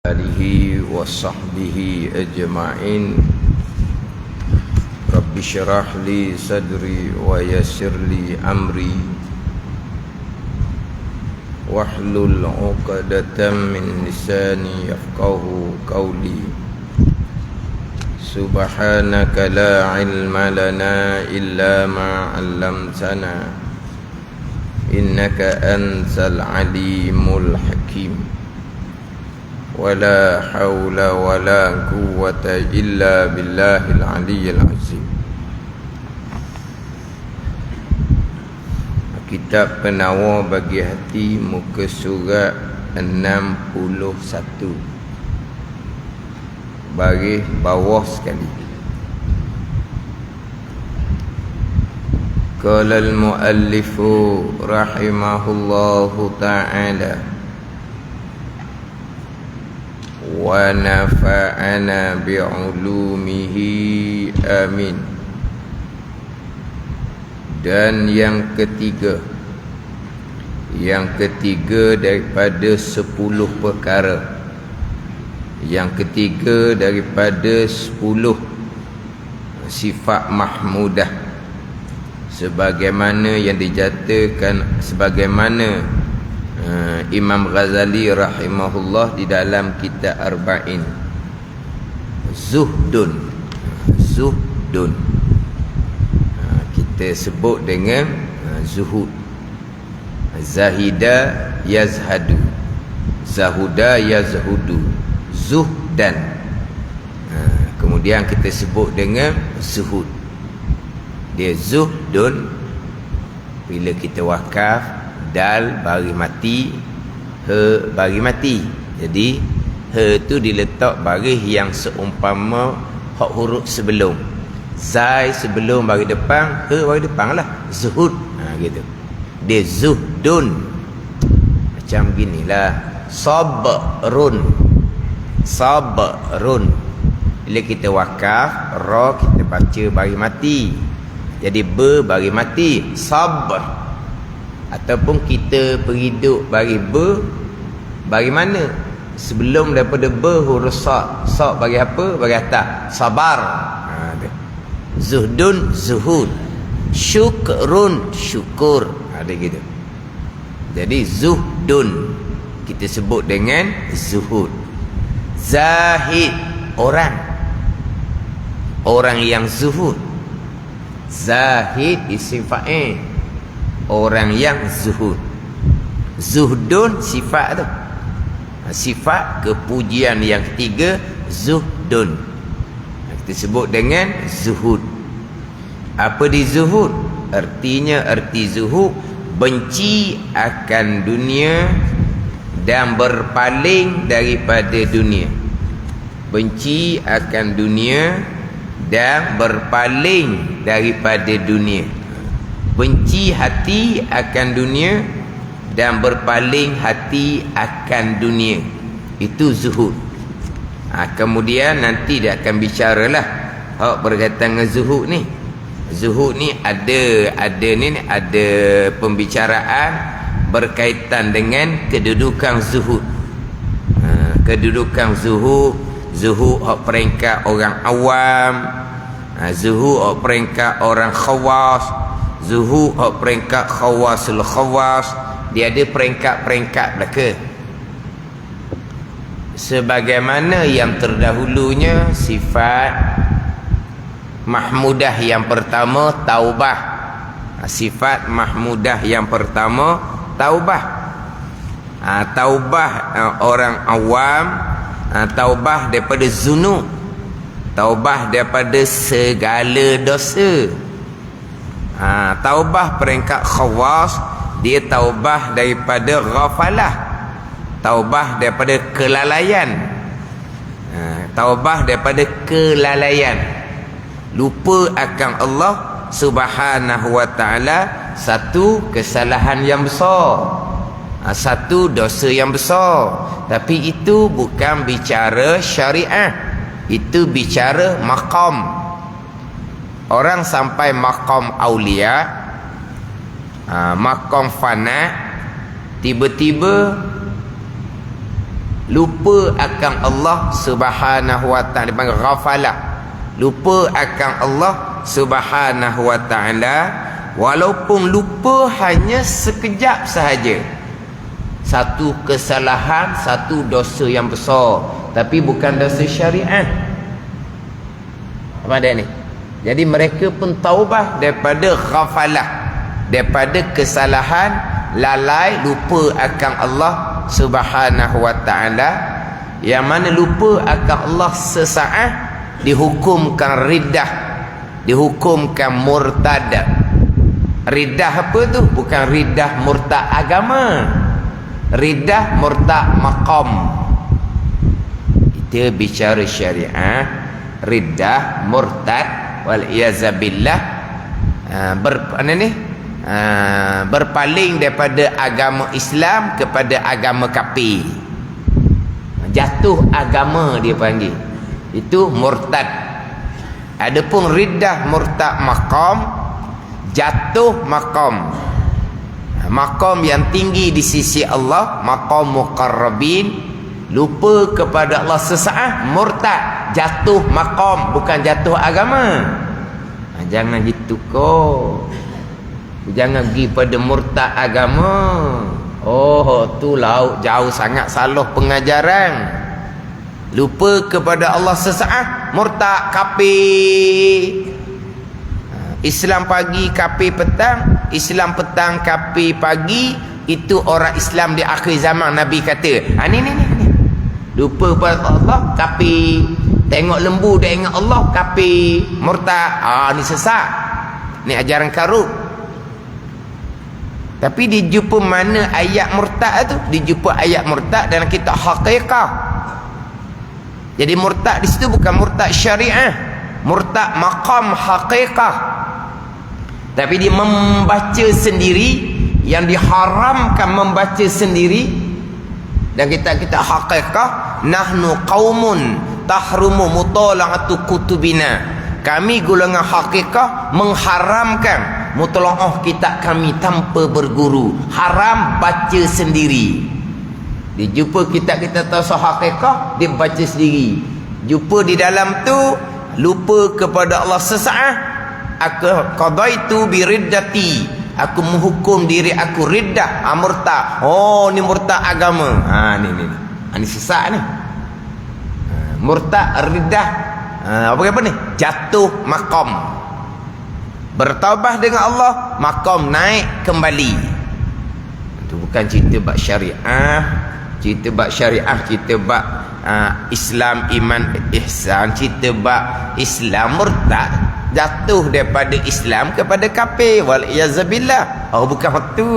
alihi wa sahbihi ajma'in. Rabbi syrah li sadri wa yassir li amri wahlul 'uqdatam min lisani yafqahu qawli. Subhanaka la ilma lana illa ma 'allamtana innaka antal alimul hakim. Wala hawla wala quwwata illa billahil aliyyil azim. Kitab Penawar Bagi Hati, muka surat 61, baris bawah sekali. Qala al-muallifu rahimahullahu ta'ala wa nafa'ana bi'ulumihi amin. Dan yang ketiga daripada 10 perkara, yang ketiga daripada 10 sifat mahmudah, sebagaimana yang dijatuhkan, sebagaimana Imam Ghazali rahimahullah di dalam kitab Arba'in. Zuhdun, kita sebut dengan zuhud. Zahida yazhadu, zahuda yazhudu, zuhdan. Kemudian kita sebut dengan zuhud. Dia zuhdun bila kita wakaf, dal bagi mati, he bagi mati. Jadi he tu diletak baris yang seumpama hak huruf sebelum. Zai sebelum bagi depan, he bagi depan lah. Zuhud, gitu. Dia zuhdun. Macam ginilah. Sabrun. Bila kita wakaf, ra kita baca bagi mati. Jadi be bagi mati, sabr. Ataupun kita pergi duduk bagi be, bagi mana? Sebelum daripada be huruf sa'. Sa' bagi apa? Bagi atas. Sabar. Zuhdun, zuhud. Syukrun, syukur. Ada gitu. Jadi zuhdun kita sebut dengan zuhud. Zahid, orang yang zuhud. Zahid isim fa'il, orang yang zuhud. Zuhdun sifat tu, sifat kepujian yang ketiga, zuhdun. Kita sebut dengan zuhud. Apa di zuhud? Arti zuhud benci akan dunia dan berpaling daripada dunia. Benci akan dunia dan berpaling daripada dunia. Benci hati akan dunia dan berpaling hati akan dunia. Itu zuhud. Kemudian nanti dia akan bicaralah hak berkaitan dengan zuhud ni. Zuhud ni ada pembicaraan berkaitan dengan kedudukan zuhud. Kedudukan zuhud hak peringkat orang awam, zuhud hak peringkat orang khawas, zuhud hak peringkat khawasul khawas. Dia ada peringkat-peringkat belaka. Sebagaimana yang terdahulunya, sifat mahmudah yang pertama taubah. Sifat mahmudah yang pertama taubah. Taubah orang awam, taubah daripada zunub, taubah daripada segala dosa. Taubah peringkat khawas, dia taubah daripada ghafalah, taubah daripada kelalaian. Taubah daripada kelalaian, lupa akan Allah Subhanahu wa ta'ala. Satu kesalahan yang besar, satu dosa yang besar. Tapi itu bukan bicara syariah, itu bicara maqam. Orang sampai maqam aulia, maqam fana, tiba-tiba lupa akan Allah Subhanahu wa ta'ala, dipanggil ghafalah, lupa akan Allah Subhanahu wa ta'ala, walaupun lupa hanya sekejap sahaja. Satu kesalahan, satu dosa yang besar, tapi bukan dosa syariah. Apa dia ni? Jadi mereka pun taubah daripada ghafalah, daripada kesalahan, lalai, lupa akan Allah Subhanahu wa ta'ala. Yang mana lupa akan Allah sesaat dihukumkan riddah, dihukumkan murtad. Riddah apa tu? Bukan riddah murtad agama, riddah murtad maqam. Kita bicara syariah, riddah murtad wal iyazabillah, berpaling daripada agama Islam kepada agama kafir, jatuh agama dia panggil, itu murtad. Adapun riddah murtad maqam, jatuh maqam, maqam yang tinggi di sisi Allah, maqam muqarrabin, lupa kepada Allah sesaat, murtad, jatuh maqam, bukan jatuh agama. Jangan gitu kau, jangan pergi pada murtad agama. Oh, tu lauk jauh sangat, salah pengajaran. Lupa kepada Allah sesaat, murtad, kafir. Islam pagi, kafir petang, Islam petang, kafir pagi, itu orang Islam di akhir zaman. Nabi kata, ni lupa kepada Allah, kafir. Tengok lembu dia ingat Allah, kafir, murtad. Ni sesat, ni ajaran karut. Tapi dijumpa mana ayat murtad tu? Dijumpa ayat murtad dalam kitab Haqiqah. Jadi murtad di situ bukan murtad syariah, murtad maqam haqiqah. Tapi dia membaca sendiri yang diharamkan membaca sendiri. Dan kita haqiqah, nahnu qaumun tahrumu mutala'atu kutubina. Kami golongan haqiqah mengharamkan mutalaah kitab kami tanpa berguru, haram baca sendiri. Dia jumpa kitab-kitab tasawuf haqiqah, dia baca sendiri. Jumpa di dalam tu lupa kepada Allah sesaat, aku qadaitu bi riddati, aku menghukum diri aku riddah, murtad. Oh, ni murtad agama. Ni sesat ni. Murtad, riddah, apa ni? Jatuh maqam. Bertaubat dengan Allah, maqam naik kembali. Itu bukan cerita bab syariah. Cerita bab syariah, cerita bab Islam, iman, ihsan. Cerita bab Islam murtad, jatuh daripada Islam kepada kafir, wal iyazabillah. Oh, bukan waktu.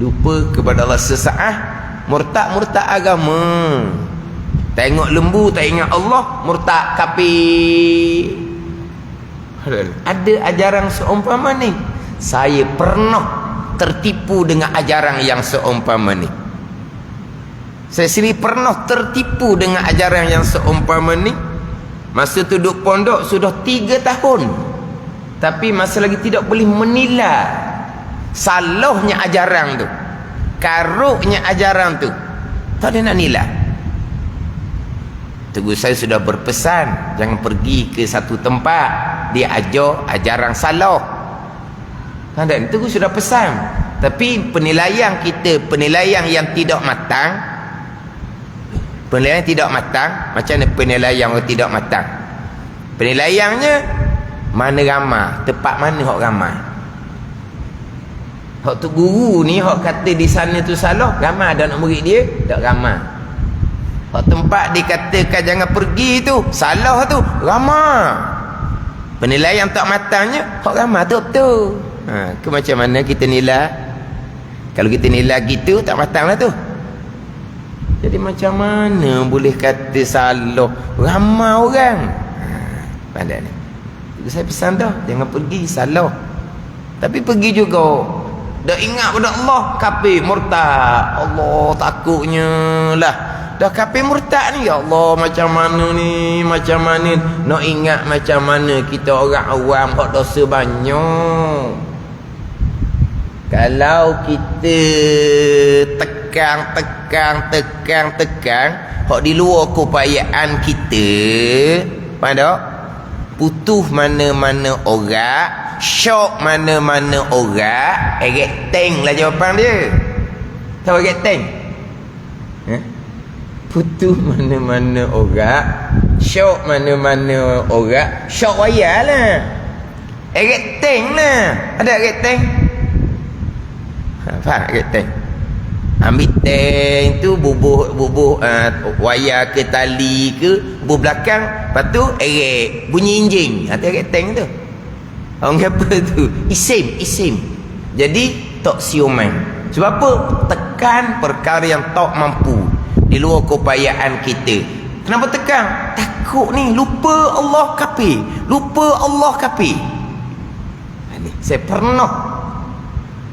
Lupa kepada Allah sesaat, murtad agama. Tengok lembu tak ingat Allah, murtad, kafir. Ada ajaran seumpama ni. Saya pernah tertipu dengan ajaran yang seumpama ni. Saya sendiri pernah tertipu dengan ajaran yang seumpama ni. Masa tu duduk pondok sudah 3 tahun, tapi masih lagi tidak boleh menilai salahnya ajaran tu, karuknya ajaran tu. Tak ada nak nilai. Teguh saya sudah berpesan, jangan pergi ke satu tempat dia ajar ajaran salah. Itu sudah pesan. Tapi penilaian kita, penilaian yang tidak matang. Penilaian tidak matang. Macam mana penilaian yang tidak matang? Penilaiannya, mana ramai, tepat mana hak ramai. Hak tu guru ni, hak kata di sana tu salah, ramai ada anak murid dia, tak ramai. Hak tempat dikatakan jangan pergi tu, salah tu, ramai. Penilaian tak matangnya, hak ramai tu betul. Ke macam mana kita nilai? Kalau kita nilai gitu, tak matang lah tu. Jadi macam mana boleh kata salah ramai orang? Pandai ni. Jadi saya pesan dah, jangan pergi salah. Tapi pergi juga, dah ingat pada Allah, kafir, murtad. Allah takutnya lah. Dah kafir murtad ni, ya Allah, macam mana ni, macam mana nak ingat macam mana kita orang awam hak dosa banyak. Kalau kita tekan hok di luar keupayaan kita, faham tak? Putus mana-mana orang, syok mana-mana orang, geteng lah jawapan dia. Tahu geteng? Putus mana-mana orang, syok mana-mana orang, syok wayar lah. Geteng lah. Ada geteng? Faham geteng? Ambil tank tu bubuh wayar ke tali ke bubuh belakang, lepas tu bunyi enjing. Hati tank tu orang apa tu, isim. Jadi tok siuman. Sebab apa? Tekan perkara yang tak mampu, di luar keupayaan kita. Kenapa tekan? Takut ni lupa Allah kafir. Saya pernah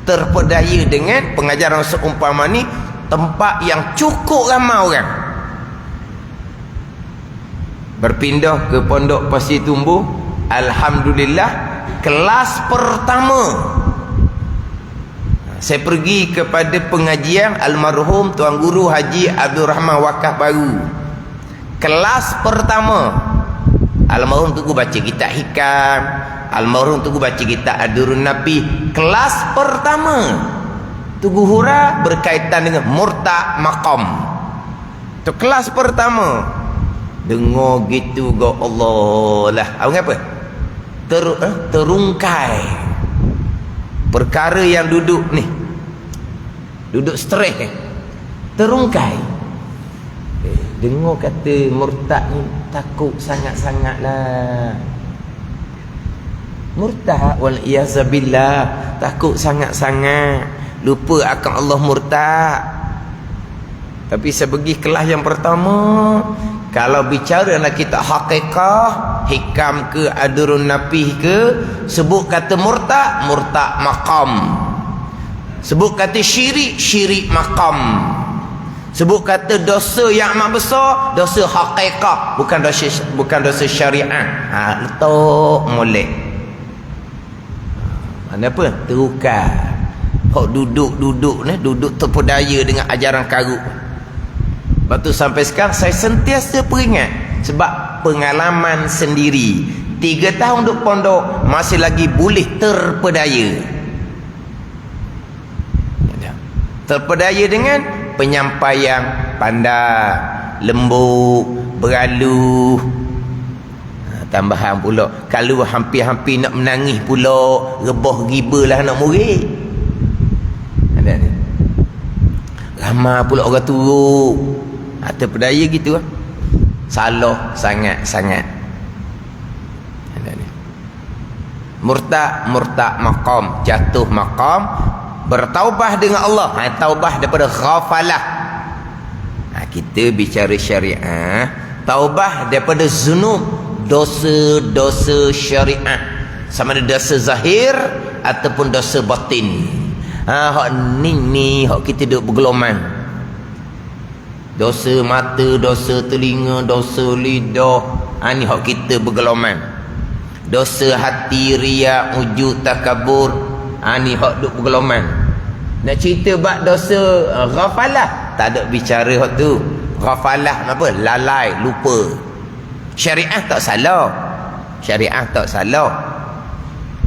terpedaya dengan pengajaran seumpama ni, tempat yang cukup ramai orang. Berpindah ke Pondok Pasir Tumbuh, alhamdulillah, kelas pertama saya pergi kepada pengajian almarhum Tuan Guru Haji Abdul Rahman Wakaf Baru. Kelas pertama almarhum tu baca kitab hikam, almarhum tu baca kitab Adurun Nabi. Kelas pertama Tugu Hura berkaitan dengan murtad maqam. Tu kelas pertama. Dengar gitu go Allah lah. Apa? Terungkai. Perkara yang duduk ni, duduk stres terungkai. Dengar kata murtad ni, takut sangat-sangatlah. Murtad wal iyazabillah, takut sangat-sangat, lupa akan Allah murtad. Tapi saya pergi kelas yang pertama, kalau bicara nak kita hakikat, hikam ke Adurun Nabi ke, sebut kata murtad maqam. Sebut kata syirik maqam. Sebut kata dosa yang amat besar, dosa hakikat, bukan dosa syariah. Letak molek. Mana apa? Terukar. Hok duduk ni, duduk terpedaya dengan ajaran karut. Lepas tu sampai sekarang saya sentiasa peringat, sebab pengalaman sendiri. 3 tahun duduk pondok, masih lagi boleh terpedaya. Terpedaya dengan penyampaian pandai, lembut, beralus. Tambahan pula, kalau hampir-hampir nak menangis pula, rebah riba lah nak murid. Ada ni. Ramai pula orang turut. Terpedaya gitu lah. Salah sangat-sangat. Ada ni. Murtad maqam, jatuh maqam, bertaubah dengan Allah. Taubah daripada ghafalah. Kita bicara syariah, taubah daripada zunub, dosa-dosa syariah, sama ada dosa zahir ataupun dosa batin. Hak ni hak kita duk bergelomang. Dosa mata, dosa telinga, dosa lidah, ni hak kita bergelomang. Dosa hati, riak, ujub, takabur, ni hak duk bergelomang. Nak cerita bab dosa ghafalah, tak ada bicara hak tu. Ghafalah apa? Lalai, lupa. Syariah tak salah.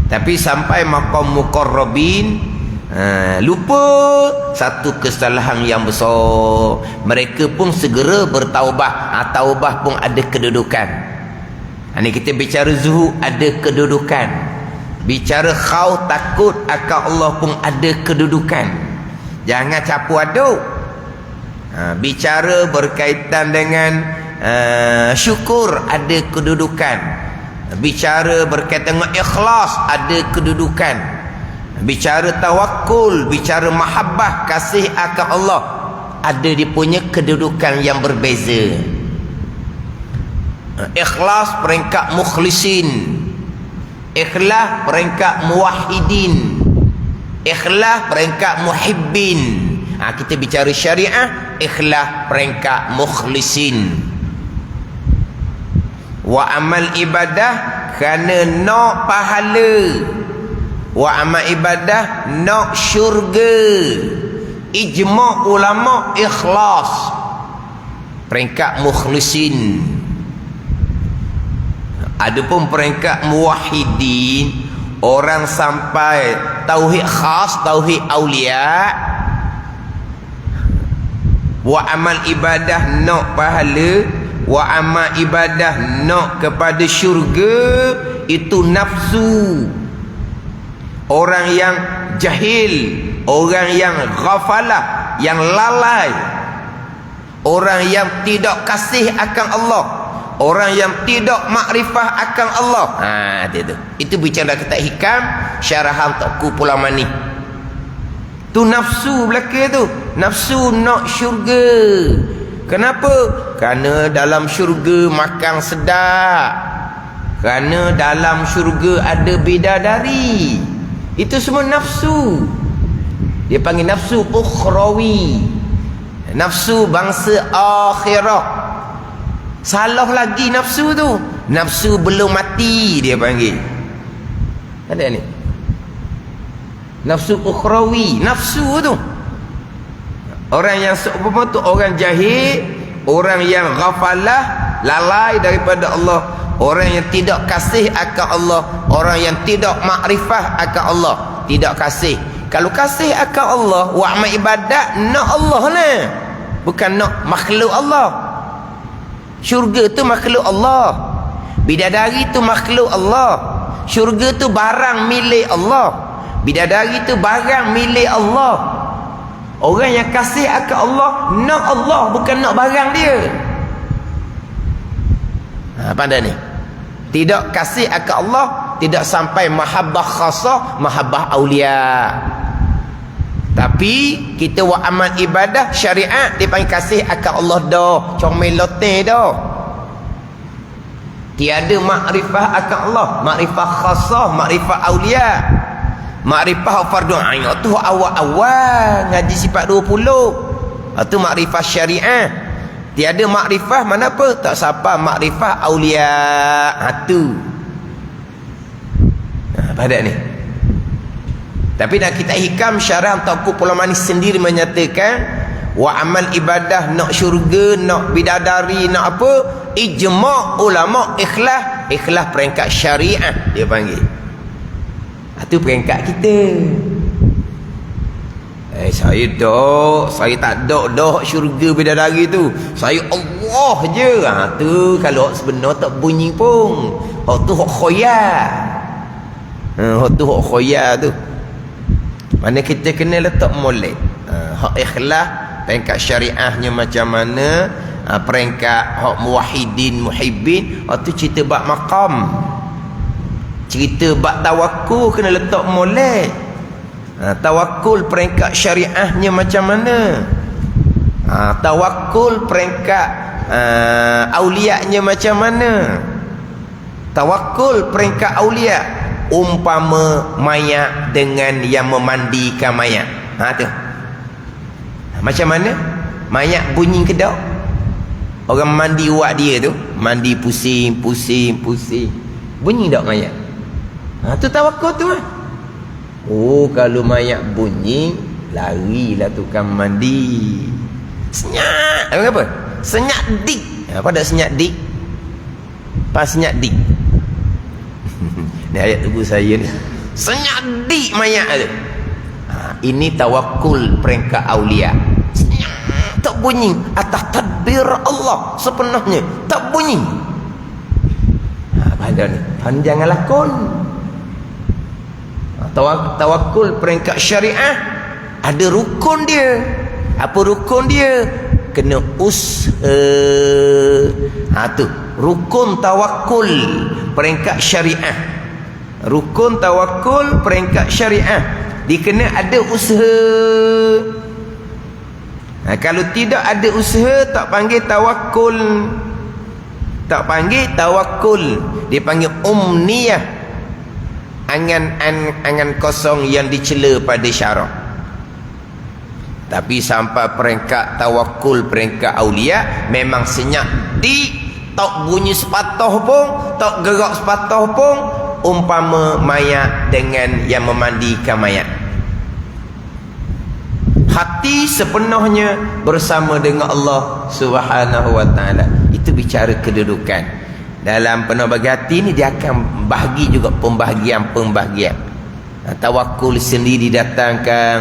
Tapi sampai maqam muqarrabin, lupa satu kesalahan yang besar. Mereka pun segera bertaubah. Taubah pun ada kedudukan. Ini kita bicara zuhud, ada kedudukan. Bicara khauf, takut akan Allah pun ada kedudukan. Jangan campur aduk. Bicara berkaitan dengan syukur, ada kedudukan. Bicara berkaitan dengan ikhlas, ada kedudukan. Bicara tawakul, bicara mahabbah, kasih akan Allah, ada dia punya kedudukan yang berbeza. Ikhlas peringkat mukhlisin, ikhlas peringkat muwahhidin, ikhlas peringkat muhibbin. Kita bicara syariah, ikhlas peringkat mukhlisin. Wa amal ibadah kerana nak pahala, wa amal ibadah nak syurga. ijma' ulama ikhlas, peringkat mukhlisin. Adapun peringkat muwahhidin, orang sampai tauhid khas, tauhid aulia, wa amal ibadah nak pahala, wa amal ibadah nak kepada syurga, itu nafsu. Orang yang jahil, orang yang ghafalah, yang lalai, orang yang tidak kasih akan Allah, orang yang tidak makrifah akan Allah. Itu bicara kitab hikam syarahan Taqu Pulamani. Tu nafsu belaka tu, nafsu nak syurga. Kenapa? Kerana dalam syurga makan sedap, kerana dalam syurga ada bidadari. Itu semua nafsu. Dia panggil nafsu ukhrawi, nafsu bangsa akhirah. Salah lagi nafsu tu, nafsu belum mati dia panggil. Ada ni nafsu ukhrawi, nafsu tu. Orang yang seumpama tu orang jahil, orang yang ghafalah, lalai daripada Allah, orang yang tidak kasih akan Allah, orang yang tidak makrifah akan Allah. Tidak kasih. Kalau kasih akan Allah, wa amal ibadat nak Allah lah, bukan nak makhluk Allah. Syurga tu makhluk Allah, bidadari tu makhluk Allah. Syurga tu barang milik Allah, bidadari tu barang milik Allah. Orang yang kasih akan Allah, nak Allah, bukan nak barang dia. Pandai ni. Tidak kasih akan Allah, tidak sampai mahabbah khasah, mahabbah aulia. Tapi kita buat amal ibadah syariat, dia panggil kasih akan Allah dah, comel loteh dah. Tiada makrifah akan Allah, makrifah khasah, makrifah aulia. Makrifah fardu ain tu awal-awal ngaji sifat 20. Itu makrifah syariah. Tiada makrifah mana apa, tak siapa makrifah aulia. Tu. Pada ni. Tapi nak kita hikam syarah Taqu Pulamani sendiri menyatakan wa amal ibadah nak syurga, nak bidadari, nak apa, ijma' ulama ikhlas, ikhlas peringkat syariah dia panggil. Itu peringkat kita. Saya tak dak syurga bidadari tu. Saya Allah je. Tu kalau sebenar tak bunyi pun. Tu hak khoyal. Tu hak khoyal tu. Mana kita kena letak molek. Hak ikhlas peringkat syariahnya macam mana, peringkat hak muwahhidin muhibbin, tu cerita bab maqam. Cerita bab tawakul kena letak molek. Tawakul peringkat syariahnya macam mana, tawakul peringkat aulianya macam mana. Tawakul peringkat aulia umpama mayat dengan yang memandikan mayat. Tu macam mana mayat bunyi kedok, orang mandi uak dia tu, mandi pusing bunyi tak mayat? Tu tawakul tu lah. Kalau mayat bunyi, larilah tukang mandi. Senyap. Apa? Senyap dik. Apa dak senyap dik? Pas senyap dik. Ni ayat tubuh saya ni. Senyap dik mayat tu. Ini tawakul peringkat aulia. Senyap, tak bunyi atas tadbir Allah sepenuhnya, tak bunyi. Pada ni panjang lakon. Tawakul peringkat syariah ada rukun dia. Apa rukun dia? Kena usaha. Tu rukun tawakul peringkat syariah. Rukun tawakul peringkat syariah, dia kena ada usaha. Kalau tidak ada usaha, tak panggil tawakul. Tak panggil tawakul, dia panggil umniyah. Angan kosong yang dicela pada syarak. Tapi sampai peringkat tawakul peringkat aulia, memang senyap di, tak bunyi sepatah pun, tak gerak sepatah pun, umpama mayat dengan yang memandikan mayat. hati sepenuhnya bersama dengan Allah Subhanahu wa taala. Itu bicara kedudukan. Dalam penuh bagi hati ni dia akan bahagi juga pembahagian. Tawakul sendiri didatangkan.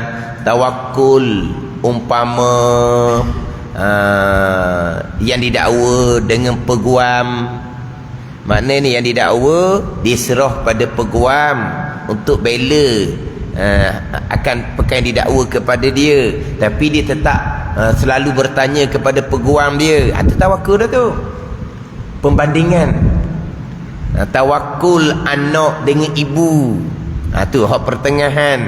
Tawakul umpama yang didakwa dengan peguam. Maknanya yang didakwa diserah pada peguam untuk bela akan perkara yang didakwa kepada dia, tapi dia tetap selalu bertanya kepada peguam dia. Itu tawakul dah tu. Pembandingan. Tawakul anak dengan ibu. Tu hak pertengahan.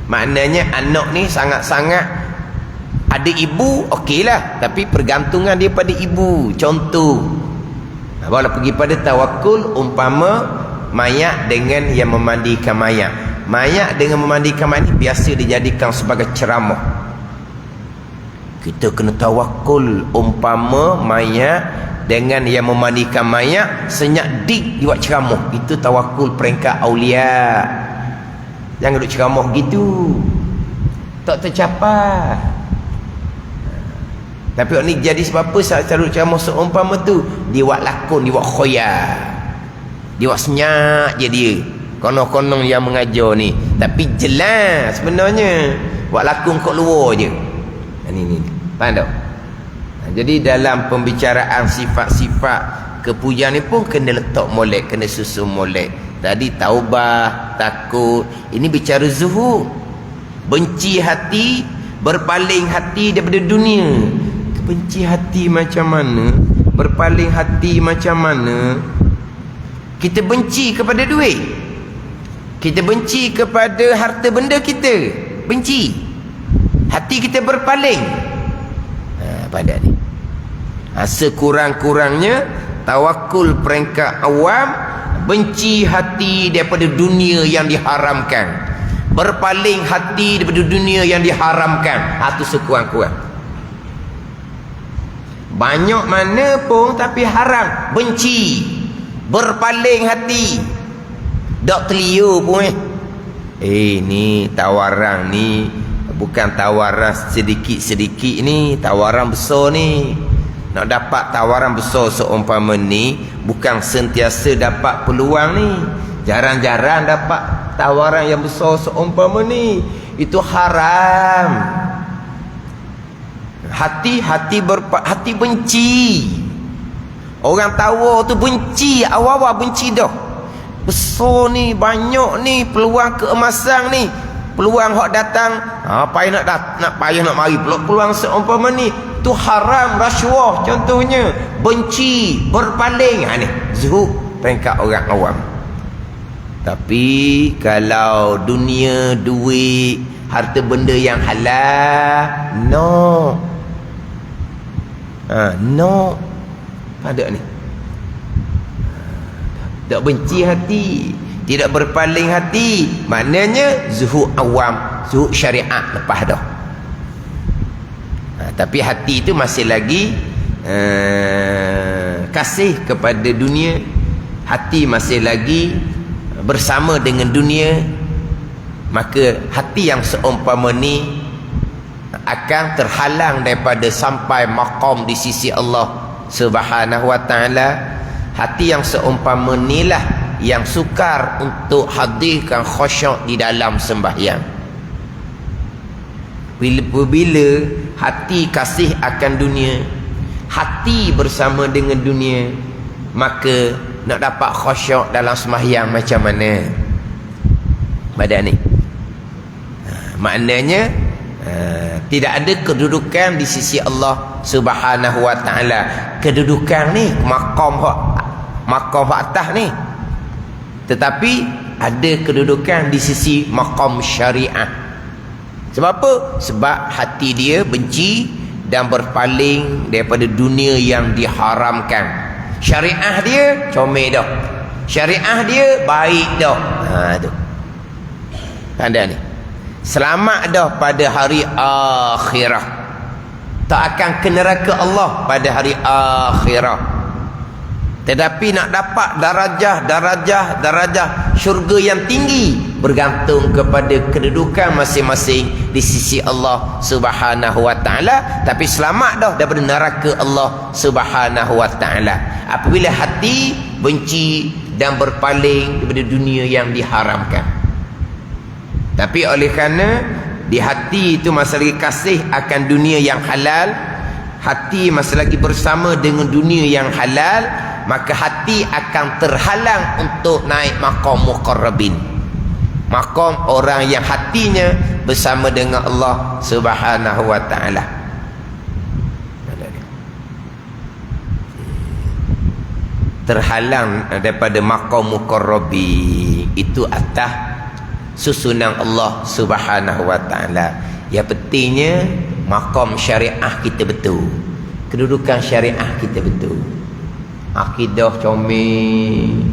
Maknanya anak ni sangat-sangat ada ibu, okeylah, tapi pergantungan dia pada ibu. Contoh, kalau pergi pada tawakul umpama mayat dengan yang memandikan mayat. Mayat dengan memandikan mayat ni biasa dijadikan sebagai ceramah. Kita kena tawakul umpama mayat dengan yang memandikan mayat, senyak dik buat ceramah. Itu tawakul peringkat aulia. Jangan duk ceramah gitu, tak tercapai. Tapi orang ni jadi sebab apa saat cara ceramah seumpama tu, dia buat lakon, dia buat khoyal, dia buat senyak je dia, konon-konon yang mengajar ni, tapi jelas sebenarnya buat lakon kat luar je. Ni faham tak? Jadi dalam pembicaraan sifat-sifat kepujian ni pun kena letak molek, kena susun molek. Tadi taubah, takut, ini bicara zuhud. Benci hati, berpaling hati daripada dunia. Benci hati macam mana, berpaling hati macam mana? Kita benci kepada duit, kita benci kepada harta benda kita, benci. Hati kita berpaling pada ni. Sekurang-kurangnya tawakul peringkat awam, benci hati daripada dunia yang diharamkan, berpaling hati daripada dunia yang diharamkan. Itu sekurang-kurang. Banyak mana pun tapi haram, benci, berpaling hati. Tak telia pun ni tawaran ni bukan tawaran sedikit-sedikit ni, tawaran besar ni. Nak dapat tawaran besar seumpama ni bukan sentiasa dapat peluang ni. Jarang-jarang dapat tawaran yang besar seumpama ni. Itu haram. Hati benci. Orang tawar tu benci, awal-awal benci dah. Besar ni, banyak ni peluang keemasan ni. Peluang hak datang, payah nak mari peluang seumpama ni. Tu haram, rasuah contohnya. Benci, berpaling. Ni zuhud peringkat orang awam. Tapi kalau dunia, duit, harta benda yang halal, no. No. Ada ni. Tak benci hati, tidak berpaling hati, maknanya zuhud awam, zuhud syariat lepas dah. Tapi hati itu masih lagi kasih kepada dunia. Hati masih lagi bersama dengan dunia. Maka hati yang seumpama ni akan terhalang daripada sampai maqam di sisi Allah Subhanahu wa ta'ala. Hati yang seumpama ni lah yang sukar untuk hadirkan khusyuk di dalam sembahyang. Bila hati kasih akan dunia, hati bersama dengan dunia, maka nak dapat khusyuk dalam sembahyang macam mana? Badan ni maknanya tidak ada kedudukan di sisi Allah Subhanahu wa ta'ala. Kedudukan ni maqam atas ni, tetapi ada kedudukan di sisi maqam syariah. Sebab apa? Sebab hati dia benci dan berpaling daripada dunia yang diharamkan. Syariah dia comel dah, syariah dia baik dah. Tu tanda ni. Selamat dah pada hari akhirah. Tak akan ke neraka Allah pada hari akhirah. Tetapi nak dapat darajah syurga yang tinggi, bergantung kepada kedudukan masing-masing di sisi Allah Subhanahu wa taala, tapi selamat dah daripada neraka Allah Subhanahu wa taala apabila hati benci dan berpaling daripada dunia yang diharamkan. Tapi oleh kerana di hati itu masih lagi kasih akan dunia yang halal, hati masih lagi bersama dengan dunia yang halal, maka hati akan terhalang untuk naik maqam muqarrabin, maqam orang yang hatinya bersama dengan Allah Subhanahu wa taala. Terhalang daripada maqam muqarrabin itu atas susunan Allah Subhanahu wa taala. Yang pentingnya maqam syariah kita betul, kedudukan syariah kita betul, akidah comel,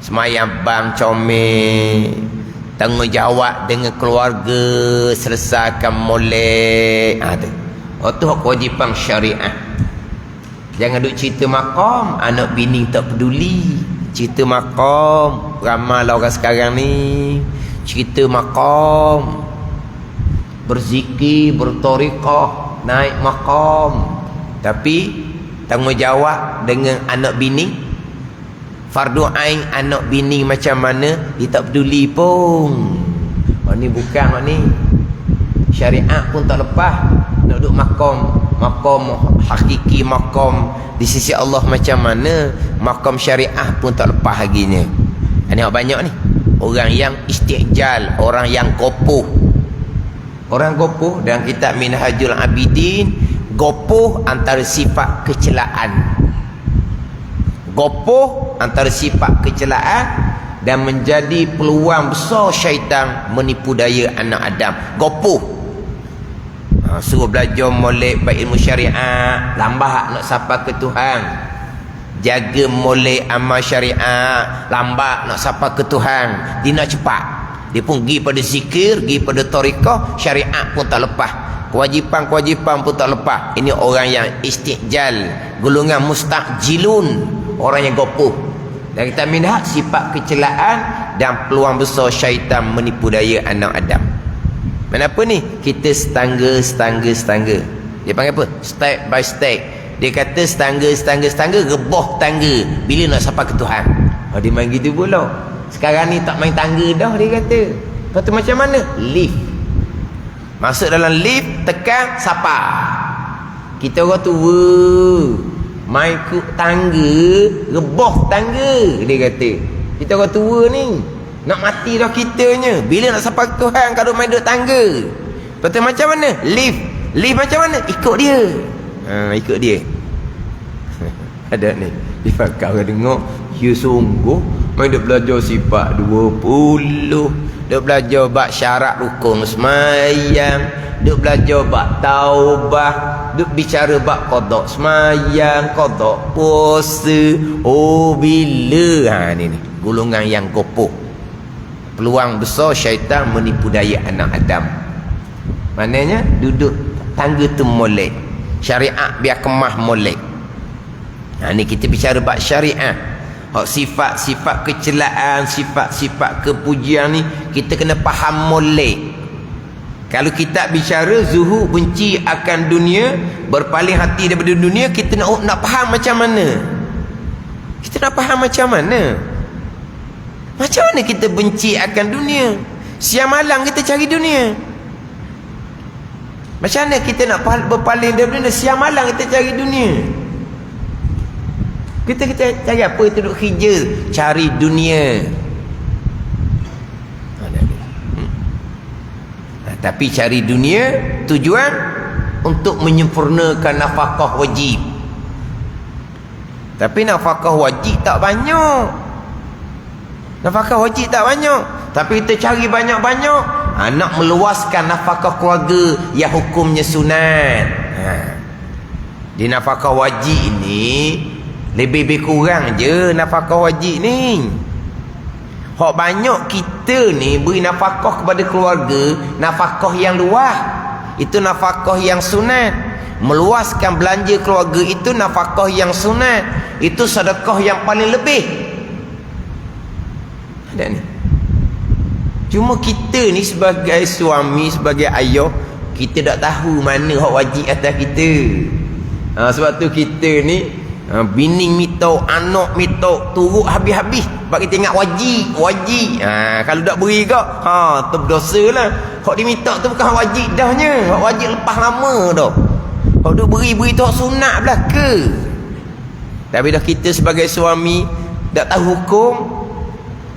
semayang bang comel, tanggungjawab dengan keluarga, selesaikan molek. Itu kewajipan syariah. Jangan duk cerita maqam, anak bini tak peduli. Cerita maqam, ramai lah orang sekarang ni cerita maqam, berzikir, bertariqah, naik maqam, tapi tanggungjawab dengan anak bini, fardu ain anak bini macam mana dia tak peduli pun. Ni bukan ni syariat pun tak lepas nak duduk maqam hakiki, maqam di sisi Allah macam mana, maqam syariah pun tak lepas laginya. Ini banyak ni orang yang istijal, orang yang gopoh. Orang gopoh dalam kitab Minhajul Abidin, gopoh antara sifat kecelaan, gopoh antara sifat kecelaan dan menjadi peluang besar syaitan menipu daya anak Adam. Gopoh, suruh belajar molek baik ilmu syariat, lambat nak sapa ke Tuhan. Jaga molek amal syariat, lambat nak sapa ke Tuhan. Dia nak cepat, dia pun pergi pada zikir, pergi pada tariqah, syariat pun tak lepas, kewajipan-kewajipan pun tak lepas. Ini orang yang istijal, golongan mustajilun, orang yang gopoh. Dan kita minhat sifat kecelaan dan peluang besar syaitan menipu daya anak Adam. Kenapa ni? Kita setangga. Dia panggil apa? Step by step. Dia kata setangga, rebah tangga bila nak sampai ke Tuhan. Dia main gitu pula. Sekarang ni tak main tangga dah, dia kata. Lepas tu macam mana? Lift. Masuk dalam lift, tekan, sapa. Kita orang tua main ke tangga, rebah tangga, dia kata. Kita orang tua ni nak mati dah kitanya. Bila nak sampai ke Tuhan kalau main duduk tangga. Lepas tu macam mana? Lift macam mana? Ikut dia. Ikut dia. Ada ni di fakar orang tengok, ya sungguh main duk belajar sifat 20, duk belajar bab syarat rukun semayang, duk belajar bab taubah, duk bicara bab qada semayang, qada puasa. Oh bila ni golongan yang gopoh. Peluang besar syaitan menipu daya anak Adam. Maknanya duduk tangga tu molek, syariat biar kemah molek. Ni kita bicara bab syariat. Sifat-sifat kecelaan, sifat-sifat kepujian ni kita kena faham molek. Kalau kita bicara zuhud, benci akan dunia, berpaling hati daripada dunia, kita nak faham macam mana? Kita nak faham macam mana? Macam mana kita benci akan dunia? Siang malam kita cari dunia. Macam mana kita nak berpaling daripada dunia? Siang malam kita cari dunia. Kita cari apa? Kita duduk kerja cari dunia. Tapi cari dunia tujuan untuk menyempurnakan nafkah wajib. Tapi nafkah wajib tak banyak. Nafkah wajib tak banyak. Tapi kita cari banyak-banyak, nak meluaskan nafkah keluarga yang hukumnya sunat. Di nafkah wajib ini lebih kurang je nafkah wajib ni. Hak banyak kita ni beri nafkah kepada keluarga, nafkah yang luas. Itu nafkah yang sunat. Meluaskan belanja keluarga itu nafkah yang sunat. Itu sedekah yang paling lebih. Ada ni. Cuma kita ni sebagai suami, sebagai ayah, kita tak tahu mana hak wajib atas kita. Sebab tu kita ni bini minta, anak minta, turut habis-habis. Sebab kita ingat wajib. Kalau tak beri kau, tu berdosa lah. Hak dia minta tu bukan hak wajib dahnya. Hak wajib lepas lama dah. Hak tu beri tu hak sunat belaka. Tapi dah kita sebagai suami tak tahu hukum,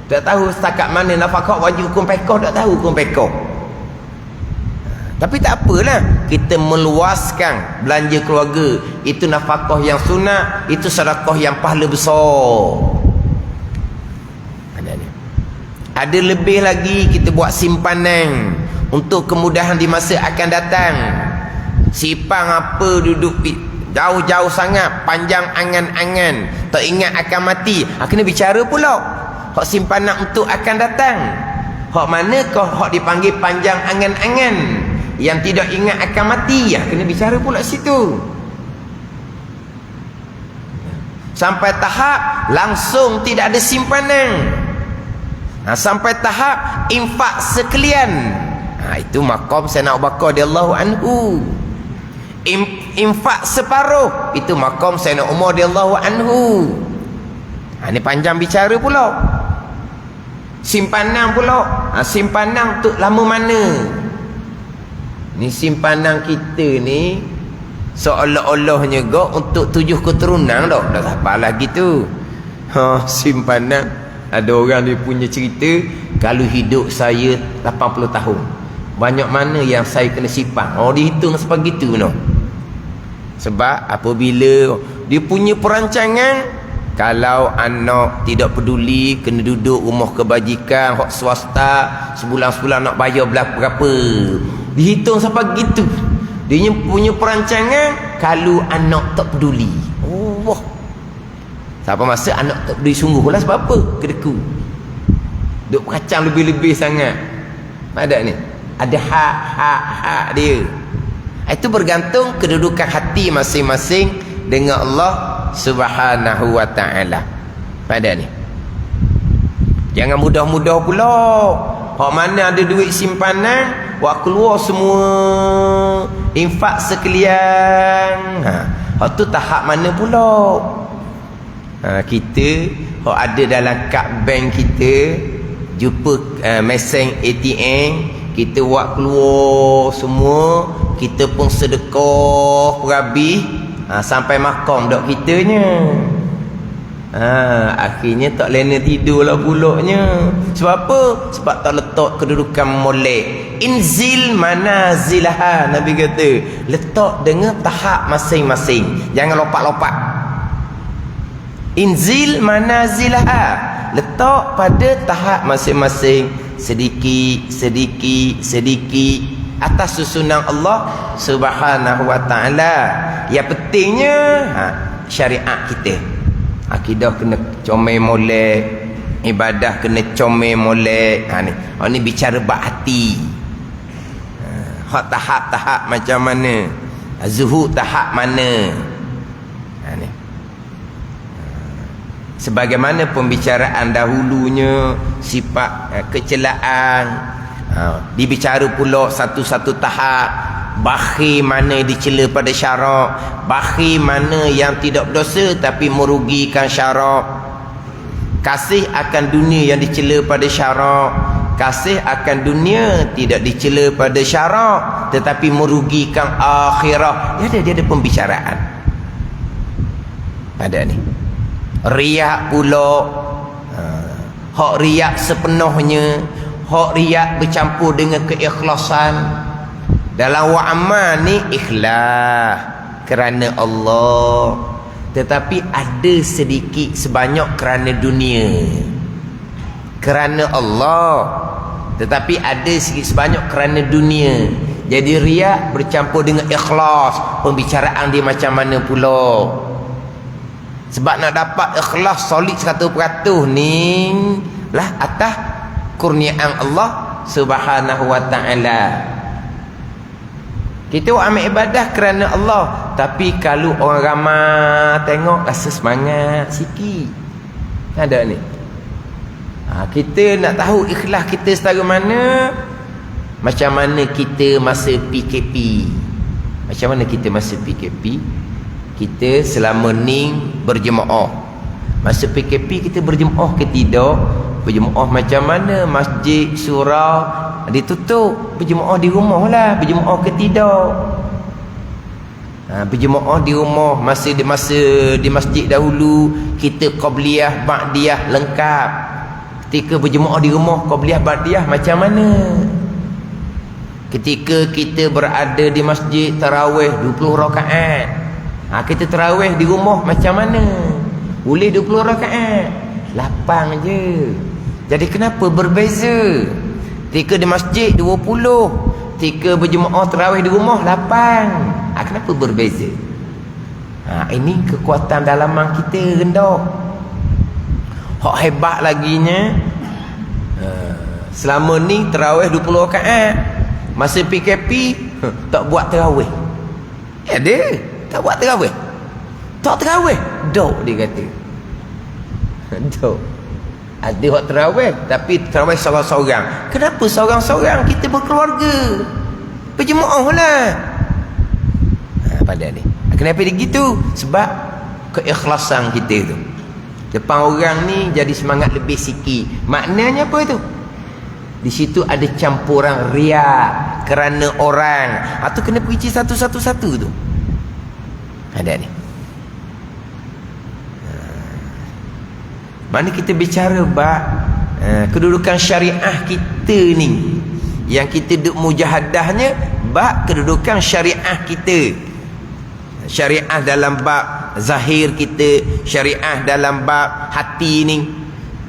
tak tahu setakat mana nafkah wajib hukum pekoh, tak tahu hukum pekoh. Tapi tak apalah, kita meluaskan belanja keluarga. Itu nafkah yang sunat, itu sedekah yang pahala besar. Ada lebih lagi, kita buat simpanan untuk kemudahan di masa akan datang. Sipang apa duduk jauh-jauh sangat, panjang angan-angan, tak ingat akan mati. Kena bicara pula hak simpanan untuk akan datang. Hak mana kau hak dipanggil panjang angan-angan, yang tidak ingat akan mati, kena bicara pula situ. Sampai tahap langsung tidak ada simpanan. Sampai tahap infak sekalian. Itu maqam Sayyidina Abu Bakar radhiyallahu anhu. Infak separuh, itu maqam Sayyidina Umar radhiyallahu anhu. Ini panjang bicara pula. Simpanan pula. Simpanan untuk lama mana? Ni simpanan kita ni seolah-olahnya untuk 7 keturunan dah. Tak apalah gitu. Simpanan. Ada orang dia punya cerita, kalau hidup saya 80 tahun, banyak mana yang saya kena simpan. Dihitung sebegitu no. Sebab apabila dia punya perancangan, kalau anak tidak peduli, kena duduk rumah kebajikan hak swasta, sebulan-sebulan nak bayar berapa, dihitung sampai gitu. Dia punya perancangan kalau anak tak peduli. Siapa masa anak tak peduli sungguh lah, sebab apa? Kedeku duk kacang lebih-lebih sangat. Ada ni, ada hak dia. Itu bergantung kedudukan hati masing-masing dengan Allah Subhanahu wa ta'ala. Pada ni, jangan mudah-mudah pula. Hak mana ada duit simpanan, buat keluar semua, infak sekalian. Hak tu tahap mana pula? Kita hak ada dalam kad bank kita, jumpa mesin ATM, kita buat keluar semua, kita pun sedekah perhabis, sampai makam dak kitanya. Akhirnya tak lena tidur lah pulaknya. Sebab apa? Sebab tak letak kedudukan molek. Inzil manazilaha, Nabi kata, letak dengan tahap masing-masing, jangan lompat-lompat. Inzil manazilaha, letak pada tahap masing-masing, sedikit atas susunan Allah Subhanahu wa ta'ala. Yang pentingnya syariat kita, akidah kena comel molek, ibadah kena comel molek. Ni bicara bab hati. Hak tahap-tahap macam mana, zuhud tahap mana. Sebagaimana pembicaraan dahulunya, sifat kecelaan, dibicara pula satu-satu tahap. Bakhil mana dicela pada syarak, bakhil mana yang tidak berdosa tapi merugikan syarak. Kasih akan dunia yang dicela pada syarak, kasih akan dunia tidak dicela pada syarak tetapi merugikan akhirah. Dia ada pembicaraan pada ni. Riak pula, hak riak sepenuhnya, hak riak bercampur dengan keikhlasan. Dalam wa'amal ni ikhlas kerana Allah, tetapi ada sedikit sebanyak kerana dunia. Kerana Allah, tetapi ada sedikit sebanyak kerana dunia. Jadi riak bercampur dengan ikhlas. Pembicaraan dia macam mana pula? Sebab nak dapat ikhlas solid 100% ni lah atas kurniaan Allah Subhanahu wa ta'ala. Kita ambil ibadah kerana Allah, tapi kalau orang ramai tengok rasa semangat sikit. Ada ni. Kita nak tahu ikhlas kita setara mana, macam mana kita masa PKP. Macam mana kita masa PKP? Kita selama ni berjemaah. Masa PKP kita berjemaah ke tidak? Berjemaah macam mana? Masjid, surau ditutup. Berjemaah di rumah lah. Berjemaah ke tidak? Berjemaah di rumah. Masa di masjid dahulu kita qabliyah, ba'diyah lengkap. Ketika berjemaah di rumah, qabliyah, ba'diyah macam mana? Ketika kita berada di masjid tarawih 20 rakaat, kita tarawih di rumah macam mana? Boleh 20 rakaat, 8 je. Jadi kenapa berbeza? Ketika di masjid 20, ketika berjemaah tarawih di rumah 8. Kenapa berbeza? Ini kekuatan dalaman kita rendah. Hak hebat laginya, selama ni tarawih 20 rakaat, masa PKP tak buat tarawih. Ada tak buat tarawih? Tak tarawih. Dok dia kata. Dok. Ada hak tarawih tapi tarawih seorang-seorang. Kenapa seorang-seorang? Kita berkeluarga. Berjemaah lah. Pada ni. Kenapa dia gitu? Sebab keikhlasan kita tu. Depan orang ni jadi semangat lebih sikit. Maknanya apa tu? Di situ ada campuran riak kerana orang. Tu kena perici satu-satu tu. Ada ni. Mana kita bicara kedudukan syariah kita ni, yang kita duk mujahadahnya bab kedudukan syariah kita. Syariah dalam bab zahir kita, syariah dalam bab hati ni.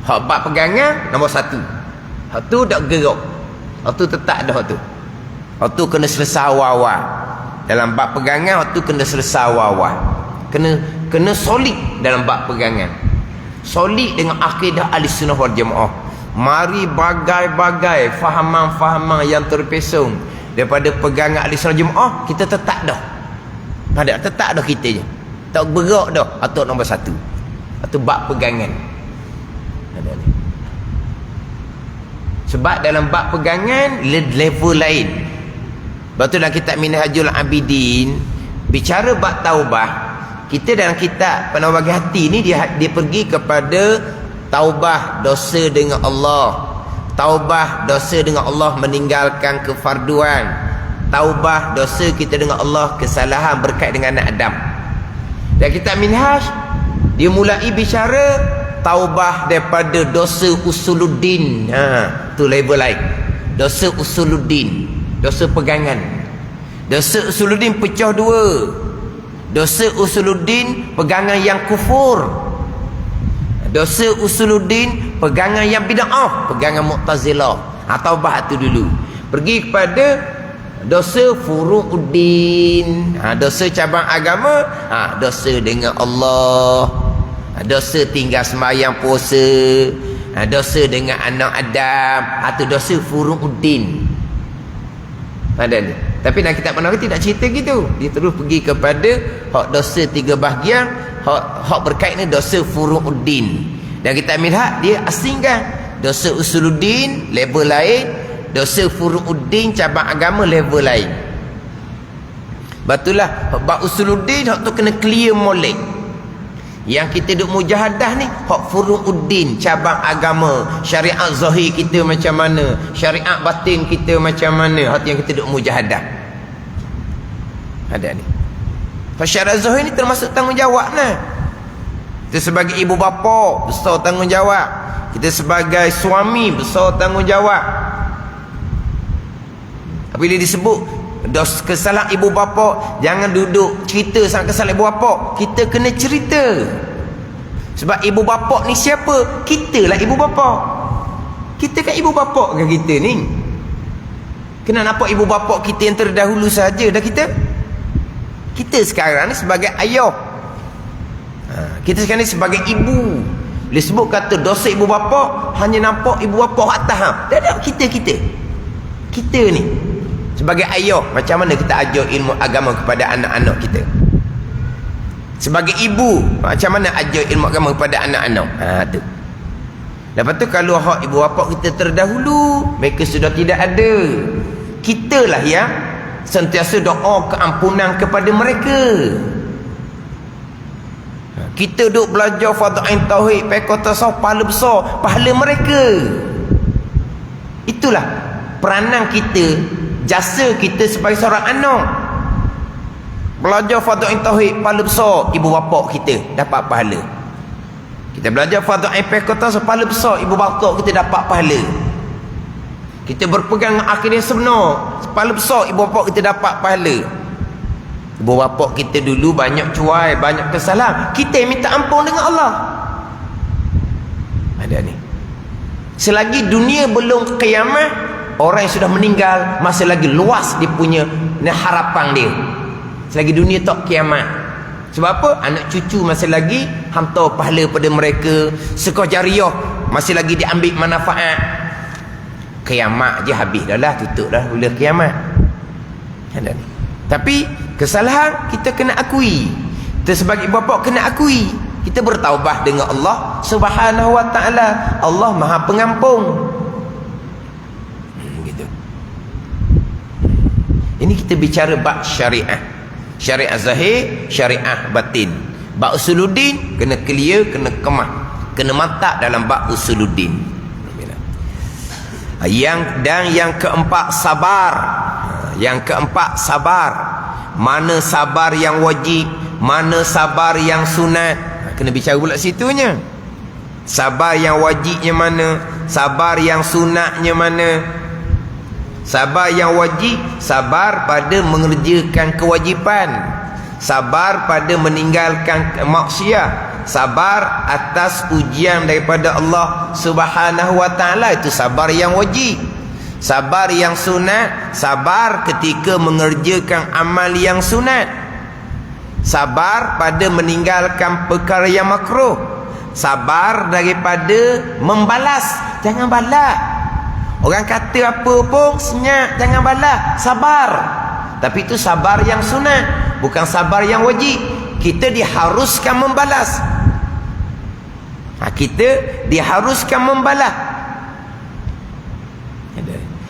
Hak bab pegangan nombor 1. Hak tu tak gerak. Hak tu tetap dah tu. Hak tu kena selesai awal. Dalam bab pegangan hak tu kena selesai awal. Kena solid dalam bab pegangan. Solid dengan akidah Ahlussunnah wal Jamaah. Mari bagai-bagai fahaman-fahaman yang terpesong daripada pegangan Ahlussunnah wal Jamaah, kita tetap dah. Tetap dah kita je. Tak berak dah. Atau nombor 1. Atau bab pegangan. Ada ni. Sebab dalam bab pegangan level lain. Sebab tu dalam kitab Minhajul Abidin bicara bab taubah. Kita dalam kitab Penaubah Bagi Hati ni dia pergi kepada taubah dosa dengan Allah, taubah dosa dengan Allah meninggalkan kefarduan, taubah dosa kita dengan Allah kesalahan berkait dengan anak Adam. Dan kitab Minhaj dia mulai bicara taubah daripada dosa usuluddin. Tu level lain. Dosa usuluddin, dosa pegangan. Dosa usuluddin pecah 2. Dosa usuluddin pegangan yang kufur. Dosa usuluddin pegangan yang bid'ah, pegangan Mu'tazilah. Taubah tu dulu. Pergi kepada dosa furu'uddin, dosa cabang agama, dosa dengan Allah, dosa tinggal sembahyang puasa, dosa dengan anak Adam, tu dosa furu'uddin. Ada ni. Tapi dalam kitab Penaubah tidak cerita gitu. Dia terus pergi kepada hak dosa 3 bahagian, hak berkait ni dosa furu'uddin. Dan kitab Minhaj dia asingkan dosa usuluddin level lain, dosa furu'uddin cabang agama level lain. Batulah bab usuluddin hak tu kena clear molek. Yang kita duk mujahadah ni hak furu'uddin cabang agama, syariat zahir kita macam mana, syariat batin kita macam mana, hak yang kita duk mujahadah. Ada ni. Syariat zahir ni termasuk tanggungjawab nah. Kita sebagai ibu bapa besar tanggungjawab. Kita sebagai suami besar tanggungjawab. Apabila disebut kesalahan ibu bapa, jangan duduk cerita sangat kesalahan ibu bapa. Kita kena cerita. Sebab ibu bapa ni siapa? Kita lah ibu bapa. Kita kan ibu bapa kan kita ni. Kena nampak ibu bapa kita yang terdahulu saja dah kita. Kita sekarang ni sebagai ayah. Kita sekarang ni sebagai ibu. Bila sebut kata dosa ibu bapa, hanya nampak ibu bapa atas. Dah kita. Kita ni sebagai ayah, macam mana kita ajar ilmu agama kepada anak-anak kita? Sebagai ibu, macam mana ajar ilmu agama kepada anak-anak? Tu. Lepas tu kalau hak ibu bapa kita terdahulu, mereka sudah tidak ada, kitalah yang sentiasa doa keampunan kepada mereka. Kita duk belajar fardhu tauhid, pekor tasawuf, pahala besar, pahala mereka. Itulah peranan kita, jasa kita sebagai seorang anak. Belajar fardhu tauhid, pahala besar, ibu bapa kita dapat pahala. Kita belajar fardhu pekor tasawuf, pahala besar, ibu bapa kita dapat pahala. Kita berpegang dengan akidah sebenar, pahala besar, ibu bapa kita dapat pahala. Ibu bapa kita dulu banyak cuai, banyak kesalahan, kita yang minta ampun dengan Allah. Ada ni. Selagi dunia belum kiamat, orang yang sudah meninggal masih lagi luas dia punya harapan dia. Selagi dunia tak kiamat. Sebab apa? Anak cucu masih lagi hantar pahala pada mereka, sedekah jariah masih lagi diambil manfaat. Kiamat je habis dah lah, tutup dah bila kiamat. Ada ni. Tapi kesalahan kita kena akui. Kita sebagai bapa kena akui. Kita bertaubat dengan Allah Subhanahu wa taala. Allah Maha Pengampun. Gitu. Ini kita bicara bab syariah. Syariah zahir, syariah batin. Bab usuluddin kena clear, kena kemah, kena mantap dalam bab usuluddin. Yang keempat sabar. Yang keempat sabar. Mana sabar yang wajib, mana sabar yang sunat. Kena bicara pula situnya. Sabar yang wajibnya mana, sabar yang sunatnya mana. Sabar yang wajib, sabar pada mengerjakan kewajipan, sabar pada meninggalkan maksiat, sabar atas ujian daripada Allah Subhanahu wa taala, itu sabar yang wajib. Sabar yang sunat, sabar ketika mengerjakan amal yang sunat, sabar pada meninggalkan perkara yang makruh, sabar daripada membalas, jangan balas. Orang kata apa pun senyap, jangan balas, sabar. Tapi itu sabar yang sunat, bukan sabar yang wajib. Kita diharuskan membalas. Kita diharuskan membalas.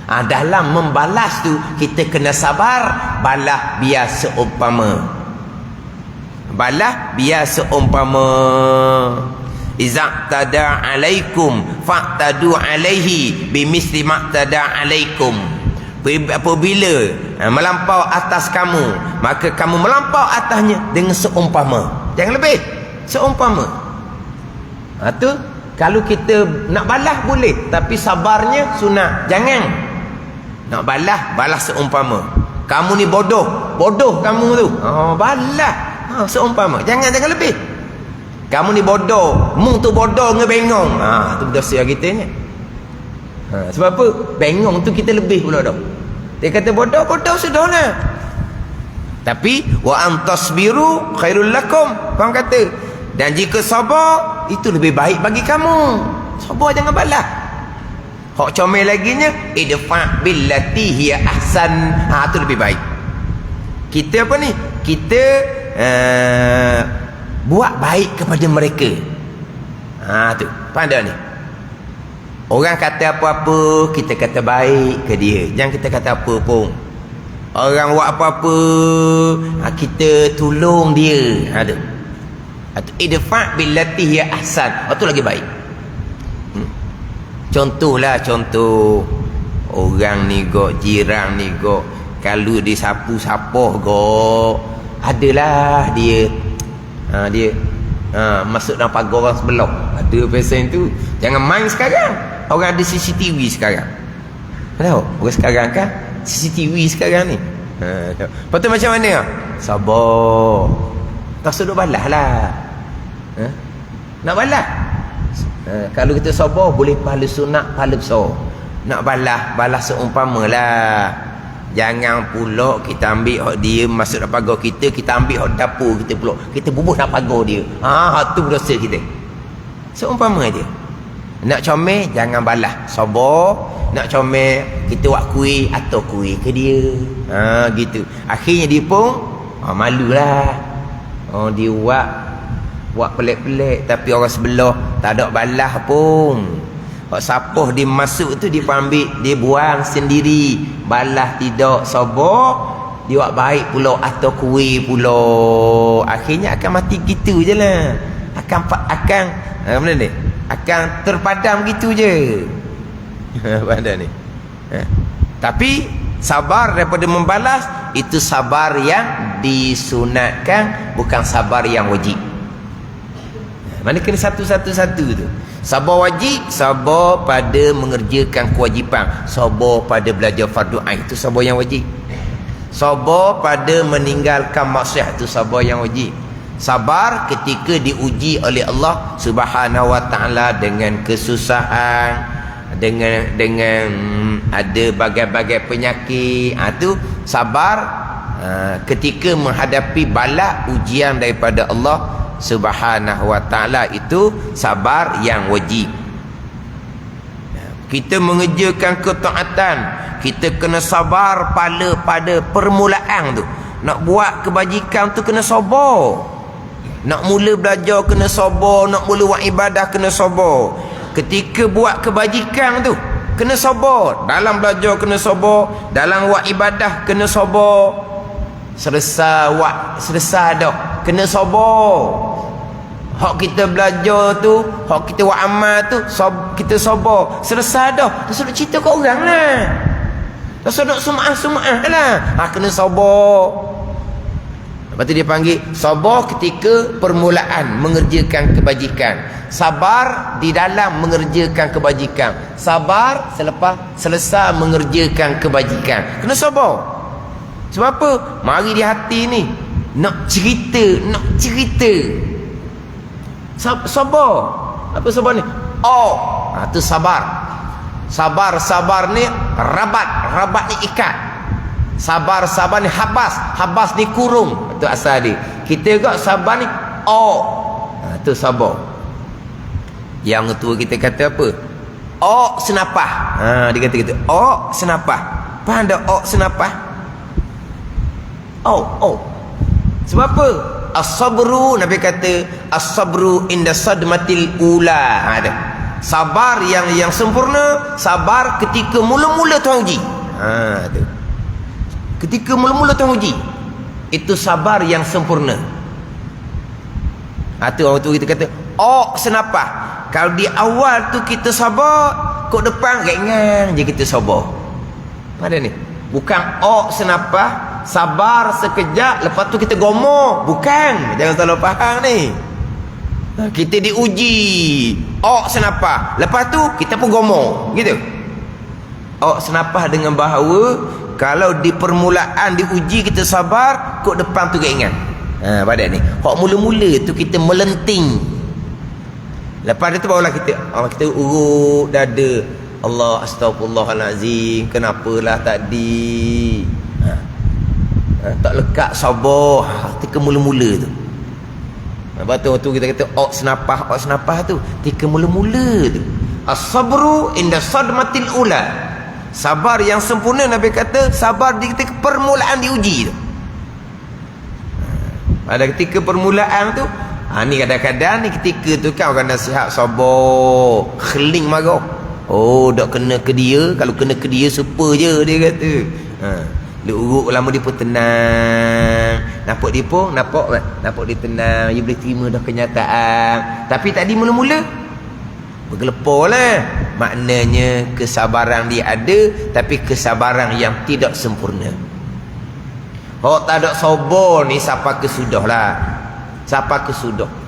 Dalam membalas tu kita kena sabar. Balas biar seumpama. Balas biar seumpama. Iza tada alaikum fa'tadu alaihi bimisli ma'tada alaikum. Apabila melampau atas kamu, maka kamu melampau atasnya dengan seumpama. Jangan lebih, seumpama. Tu kalau kita nak balas boleh, tapi sabarnya sunat. Jangan nak balas seumpama. Kamu ni bodoh kamu tu. Balas seumpama. Jangan lebih. Kamu ni bodoh, mung tu bodoh ngebengong. Tu dosa kita ni. Sebab apa? Bengong tu kita lebih pula dah. Dia kata bodoh sudahlah. Tapi wa antasbiru khairul lakum. Faham kata? Dan jika sabar, itu lebih baik bagi kamu. Sabar, jangan balas. Hak comel laginya, idfa billati hiya ahsan. Itu lebih baik. Kita apa ni? Kita buat baik kepada mereka. Tu pandai ni. Orang kata apa-apa, kita kata baik ke dia. Jangan kita kata apa pun. Orang buat apa-apa, kita tolong dia. Idfa billati hiya ahsan. Itu lagi baik. Contoh orang ni gok, jiran ni gok, kalau disapu-sapuh gok, adalah dia masuk dalam pagar orang sebelah. Ada pesen tu. Jangan main sekarang. Orang ada CCTV sekarang. Tahu? Orang sekarang kan CCTV sekarang ni. Lepas tu macam mana? Sabar. Tak suruh balas lah. Nak balas? Kalau kita sabar, boleh pahala sunat, pahala besar. Nak balas seumpama lah. Jangan pula kita ambil hak dia masuk dalam pagar kita, kita ambil hak dapur kita pula, kita bubuh dalam pagar dia. Tu dosa kita. Seumpama dia. Nak comel, jangan balas, sabar. Nak comel, kita buat kuih atau kuih ke dia. Gitu. Akhirnya dia pun malulah. Dia buat pelik-pelik, tapi orang sebelah tak ada balas pun. Hak sapuh dia masuk tu dia ambil, dia buang sendiri, balas tidak sabar, dia buat baik pula atau kuih pula, akhirnya akan mati gitu je lah, akan mana ni, akan terpadam gitu je. Pada ni tapi sabar daripada membalas itu sabar yang disunatkan, bukan sabar yang wajib. Mana kena satu-satu tu. Sabar wajib, sabar pada mengerjakan kewajipan, sabar pada belajar fardu ain, itu sabar yang wajib. Sabar pada meninggalkan maksiat, itu sabar yang wajib. Sabar ketika diuji oleh Allah Subhanahu wa taala dengan kesusahan, dengan ada bagai-bagai penyakit, itu sabar ketika menghadapi bala ujian daripada Allah Subhanahu wa taala, itu sabar yang wajib. Kita mengerjakan ketaatan, kita kena sabar pada permulaan tu. Nak buat kebajikan tu kena sabar. Nak mula belajar kena sabar, nak mula buat ibadah kena sabar. Ketika buat kebajikan tu kena sabar, dalam belajar kena sabar, dalam buat ibadah kena sabar. Selesai dah kena sabar. Hak kita belajar tu, hak kita buat amal tu, kita sabar. Selesai dah, tak sudah cerita kat orang lah, tak sudah sum'ah lah, kena sabar. Lepas tu dia panggil sabar ketika permulaan mengerjakan kebajikan, sabar di dalam mengerjakan kebajikan, sabar selepas selesai mengerjakan kebajikan. Kena sabar. Sebab apa? Mari di hati ni nak cerita. Sabar. Apa sabar ni? Tu sabar. Sabar ni rabat ni ikat. Sabar ni habas ni kurung. Itu asal dia. Kita juga sabar ni tu sabar. Yang tua kita kata apa? Senapah. Dia kata gitu. Senapah. Faham tak senapah? Sebab apa? As-sabru, Nabi kata as-sabru inda sadmatil ula. Ada sabar yang sempurna, sabar ketika mula-mula Tuhan uji. Tu ketika mula-mula Tuhan uji, itu sabar yang sempurna. Tu orang tu kita kata senapah. Kalau di awal tu kita sabar, kok depan ringan je kita sabar. Pada ni bukan senapah, sabar sekejap lepas tu kita gomoh. Bukan, jangan salah faham ni. Kita diuji senapah, lepas tu kita pun gomoh gitu. Senapah dengan bahawa kalau di permulaan diuji kita sabar, kok depan tu ringan. Pada ni hak mula-mula tu kita melenting, lepas tu barulah kita urut dada. Allah, astagfirullahalazim, kenapalah tadi tak lekat sabar ketika mula-mula tu. Lepas tu kita kata senapah tu ketika mula-mula tu. As-sabru inda sadmatil ula. Sabar yang sempurna, Nabi kata sabar di ketika permulaan diuji tu. Pada ketika permulaan tu, ni kadang-kadang ni ketika tu kan orang nasihat sabar, keling marah. Tak kena ke dia. Kalau kena ke dia super je, dia kata. Dia urut lama dia pun tenang. Nampak dia tenang. Dia boleh terima dah kenyataan. Tapi tadi mula-mula bergelepar lah. Maknanya kesabaran dia ada, tapi kesabaran yang tidak sempurna. Tak ada sabar ni siapa kesudah lah. Siapa kesudah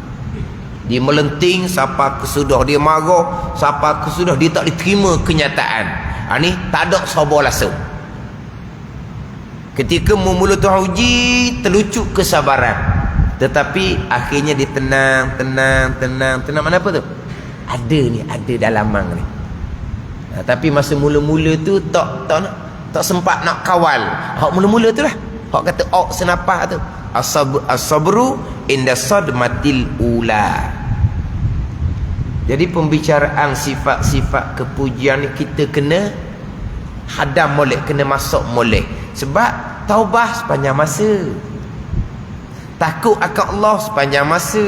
dia melenting, siapa kesudah dia marah, siapa kesudah dia tak diterima kenyataan. Ni tak ada sabar langsung. Ketika memula Tuhan uji, terlucuk kesabaran, tetapi akhirnya dia tenang. Mana apa tu? Ada dalamang ni. Tapi masa mula-mula tu tak sempat nak kawal. Hak mula-mula tu lah. Hak kata senapah tu. As-sabru inda sadmatil ula. Jadi pembicaraan sifat-sifat kepujian ni kita kena hadam molek, kena masuk molek. Sebab taubah sepanjang masa, takut akan Allah sepanjang masa,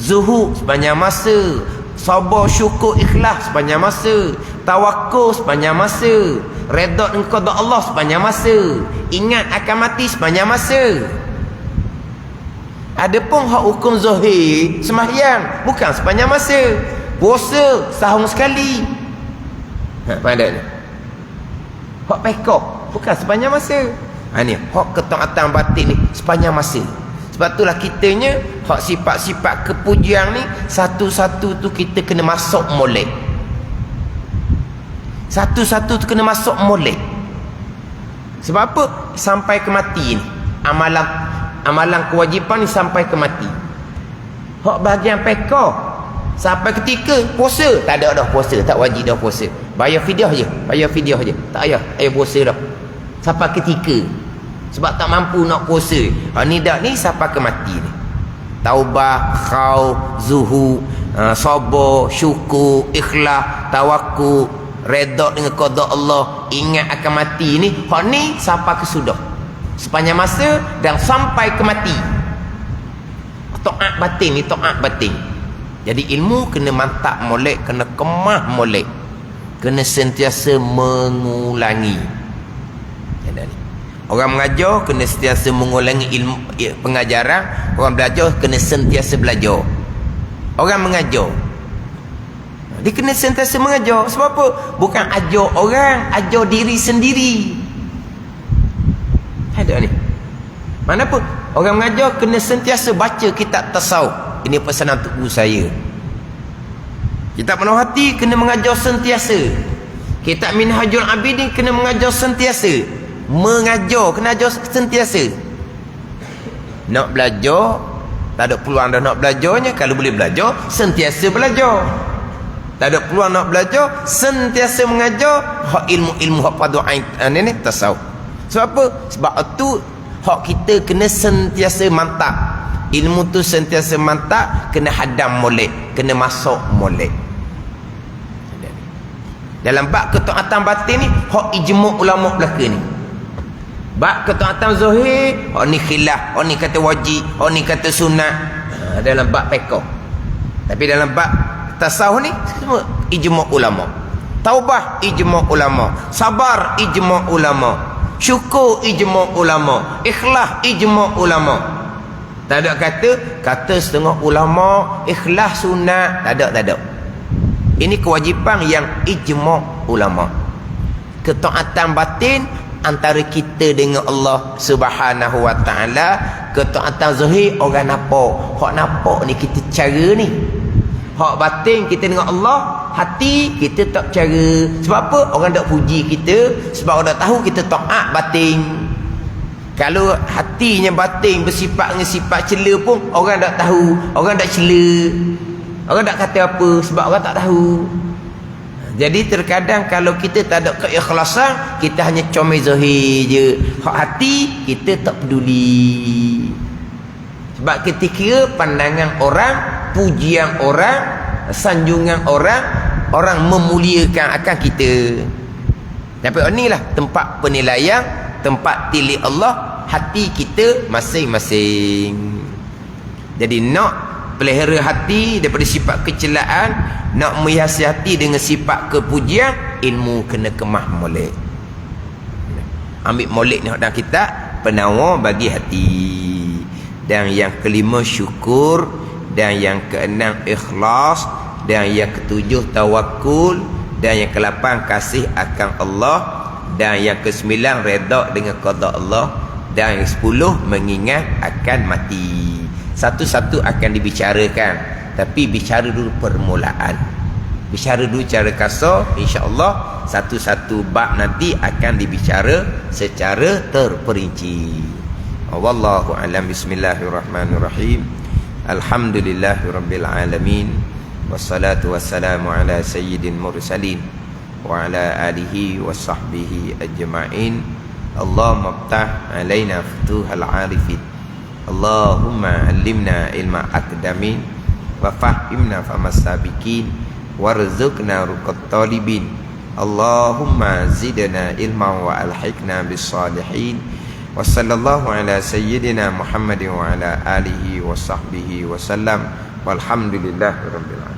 zuhud sepanjang masa, sabar, syukur, ikhlas sepanjang masa, tawakal sepanjang masa, redha dengan qada Allah sepanjang masa, ingat akan mati sepanjang masa. Adapun hak hukum zahir, sembahyang bukan sepanjang masa, puasa setahun sekali. Pandai ni. Hak pekok bukan sepanjang masa. Ni hak ketaatan batin ni sepanjang masa. Sebab itulah kitanya hak sifat-sifat kepujian ni satu-satu tu kita kena masuk molek. Satu-satu tu kena masuk molek. Sebab apa? Sampai ke mati ni. Amalan kewajipan ni sampai ke mati. Hak bahagian pekah sampai ketika puasa, tak ada dah puasa, tak wajib dah puasa. Bayar fidyah je, tak payah puasa dah. Sampai ketika sebab tak mampu nak puasa. Ni dak ni sampai ke mati ni. Taubah, khauf, zuhud, sabar, syukur, ikhlas, tawakul, redha dengan qada Allah, ingat akan mati ni. Hak ni sampai ke sudah. Sepanjang masa dan sampai ke mati. Taat batin ni, taat batin. Jadi ilmu kena mantap molek, kena kemah molek, kena sentiasa mengulangi. Orang mengajar kena sentiasa mengulangi ilmu pengajaran. Orang belajar kena sentiasa belajar. Orang mengajar, dia kena sentiasa mengajar. Sebab apa? Bukan ajar orang, ajar diri sendiri. Ada ni. Mana pun orang mengajar kena sentiasa baca kitab tasawuf. Ini pesanan untuk guru saya. Kitab Penuh Hati kena mengajar sentiasa. Kitab Minhajul Abidin kena mengajar sentiasa. Mengajar kena ajar sentiasa. Nak belajar tak ada peluang dah nak belajarnya. Kalau boleh belajar, sentiasa belajar. Tak ada peluang nak belajar, sentiasa mengajar hak ilmu-ilmu hak fardu ain ni tasawuf. Sebab apa? Sebab tu hak kita kena sentiasa mantap. Ilmu tu sentiasa mantap, kena hadam molek, kena masuk molek. Dalam bab ketaatan batin ni hak ijma' ulama belaka ni. Bab ketaatan zahir, hak ni khilaf, hak ni kata wajib, hak ni kata sunat, dalam bab fiqh. Tapi dalam bab tasawuf ni semua ijma' ulama. Taubah ijma' ulama, sabar ijma' ulama, syukur ijma' ulama, ikhlas ijma' ulama. Tak ada kata setengah ulama ikhlas sunat, tak ada. Ini kewajipan yang ijma' ulama. Ketaatan batin antara kita dengan Allah Subhanahu wa taala. Ketaatan zahir orang nampak. Hak nampak ni kita cara ni. Hak batin kita dengan Allah, hati kita tak cara. Sebab apa? Orang tak puji kita, sebab orang tak tahu kita taat batin. Kalau hatinya batin bersifat dengan sifat cela pun orang tak tahu, orang tak cela, orang tak kata apa, sebab orang tak tahu. Jadi terkadang kalau kita tak ada keikhlasan, kita hanya comel zahir je. Hak hati kita tak peduli. Sebab kita kira pandangan orang, pujian orang, sanjungan orang, orang memuliakan akan kita. Tapi inilah tempat penilaian, tempat tilik Allah, hati kita masing-masing. Jadi nak pelihara hati daripada sifat kecelaan, nak menghiasi hati dengan sifat kepujian, ilmu kena kemah molek. Ambil molek ni dalam kitab penawar bagi hati. Dan yang kelima syukur, dan yang keenam ikhlas, dan yang ketujuh tawakul, dan yang kelapan kasih akan Allah, dan yang kesembilan redha dengan qada Allah, dan yang 10 mengingat akan mati. Satu-satu akan dibicarakan, tapi bicara dulu permulaan. Bicara dulu cara kasar, insya-Allah satu-satu bab nanti akan dibicara secara terperinci. Wallahu a'lam. Bismillahirrahmanirrahim. Alhamdulillahirabbil alamin. Wassalatu wassalamu ala sayyidil mursalin wa ala alihi washabbihi ajma'in. Allahumma iftah alaina futuhal arifin. Allahumma allimna ilma akdamin wa fahimna famas sabiqin warzuqna ruqat talibin. Allahumma zidna ilma wa alhiqna bis salihin. Wa sallallahu ala sayyidina Muhammadin wa ala alihi wa sahbihi wa sallam. Walhamdulillahi rabbil alamin.